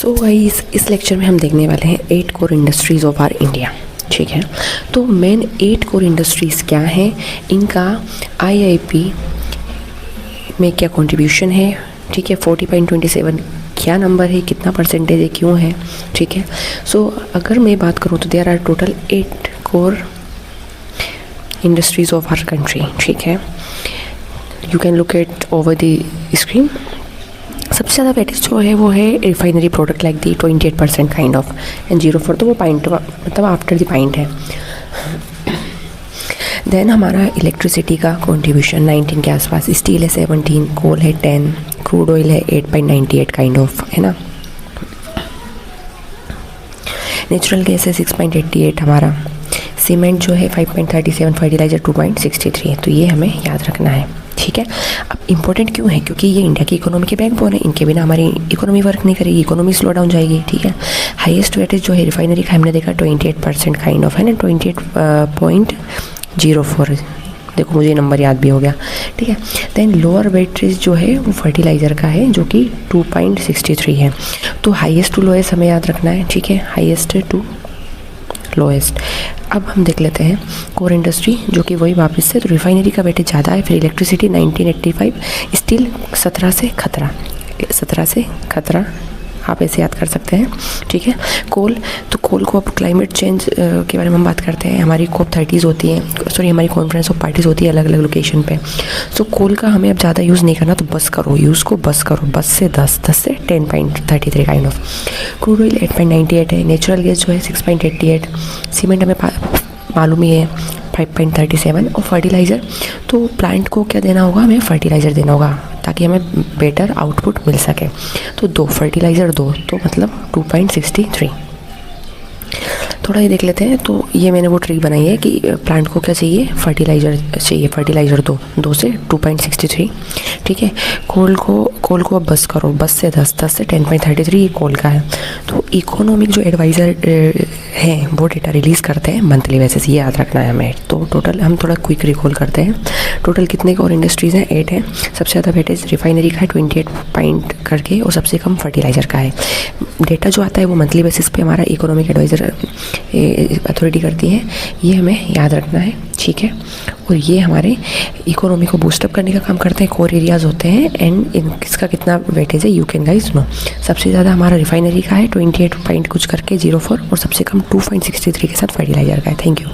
So guys, इस lecture में हम देखने वाले हैं 8 core industries of R India. ठीक है, तो मेन 8 कोर इंडस्ट्रीज़ क्या हैं, इनका आईआईपी में क्या कंट्रीब्यूशन है। ठीक है, 40.27 क्या नंबर है, कितना परसेंटेज है, क्यों है। ठीक है, सो अगर मैं बात करूँ तो there are total 8 core industries of our country. ठीक है, you can look at over the screen. सबसे ज़्यादा वेटेज जो है वो है refinery product like the 28% kind of, and 0.4 तो वो पॉइंट मतलब आफ्टर द पॉइंट है। देन हमारा इलेक्ट्रिसिटी का कंट्रीब्यूशन 19 के आसपास, स्टील है 17, कोल है 10, क्रूड ऑयल है 8.98 काइंड ऑफ, है ना। नेचुरल गैस है 6.88 हमारा, सीमेंट जो है 5.37, फर्टिलाइजर 2.63। तो ये हमें याद रखना है। ठीक है, अब इम्पोर्टेंट क्यों है, क्योंकि ये इंडिया की इकोनॉमी के बैकबोन है, इनके बिना हमारी इकोनॉमी वर्क नहीं करेगी, इकोनॉमी स्लो डाउन जाएगी। ठीक है, हाईएस्ट वेटेज जो है रिफाइनरी का हमने देखा 28% काइंड ऑफ, है ना, 28.04। देखो मुझे नंबर याद भी हो गया। ठीक है, देन लोअर वेटेज जो है वो फर्टिलाइज़र का है जो कि 2.63 है। तो हाईएस्ट टू लोएस्ट हमें याद रखना है। ठीक है, हाईएस्ट टू लोएस्ट। अब हम देख लेते हैं कोर इंडस्ट्री, जो कि वही वापस से, तो रिफाइनरी का वेटेज ज़्यादा है, फिर इलेक्ट्रिसिटी 1985, स्टील 17 से खतरा आप ऐसे याद कर सकते हैं। ठीक है, कोल, तो कोल को अब क्लाइमेट चेंज के बारे में हम बात करते हैं, हमारी COP30 होती है, सॉरी हमारी कॉन्फ्रेंस ऑफ पार्टीज़ होती है अलग अलग लोकेशन पे। सो कोल का हमें अब ज़्यादा यूज़ नहीं करना, तो बस करो, यूज़ को बस करो, 10 से 10.33 काइंड ऑफ। क्रूड ऑयल 8.98 है, नेचुरल गैस जो है 6.88, सीमेंट हमें मालूम ही है 5.37, और फर्टिलाइज़र, तो प्लांट को क्या देना होगा, हमें फर्टिलाइज़र देना होगा ताकि हमें बेटर आउटपुट मिल सके। तो 2 फर्टिलाइज़र 2, तो मतलब 2.63। थोड़ा ये देख लेते हैं। तो ये मैंने वो ट्रिक बनाई है कि प्लांट को क्या चाहिए, फर्टिलाइज़र चाहिए, फर्टिलाइज़र 2 से 2.63। ठीक है, कोल को अब बस करो, 10 से 10.33 ये कोल का है। तो इकोनॉमिक जो एडवाइज़र हैं वो डेटा रिलीज़ करते हैं मंथली बेसिस, ये याद रखना है हमें। तो टोटल हम थोड़ा क्विक रिकॉल करते हैं, टोटल कितने और इंडस्ट्रीज़ हैं, 8 हैं। सबसे ज़्यादा वेटेज रिफाइनरी का है 28 पॉइंट करके, और सबसे कम फर्टिलाइज़र का है। डेटा जो आता है वो मंथली बेसिस पे हमारा इकोनॉमिक एडवाइज़र अथॉरिटी करती है, ये हमें याद रखना है। ठीक है, और ये हमारे इकोनॉमी को बूस्टअप करने का काम करते हैं, कोर एरियाज़ होते हैं, एंड इसका कितना वेटेज है यू कैन गाइस नो। सबसे ज़्यादा हमारा रिफाइनरी का है 28 पॉइंट कुछ करके 0.4, और सबसे कम 2.63 के साथ फर्टिलाइज़र का है। Thank you.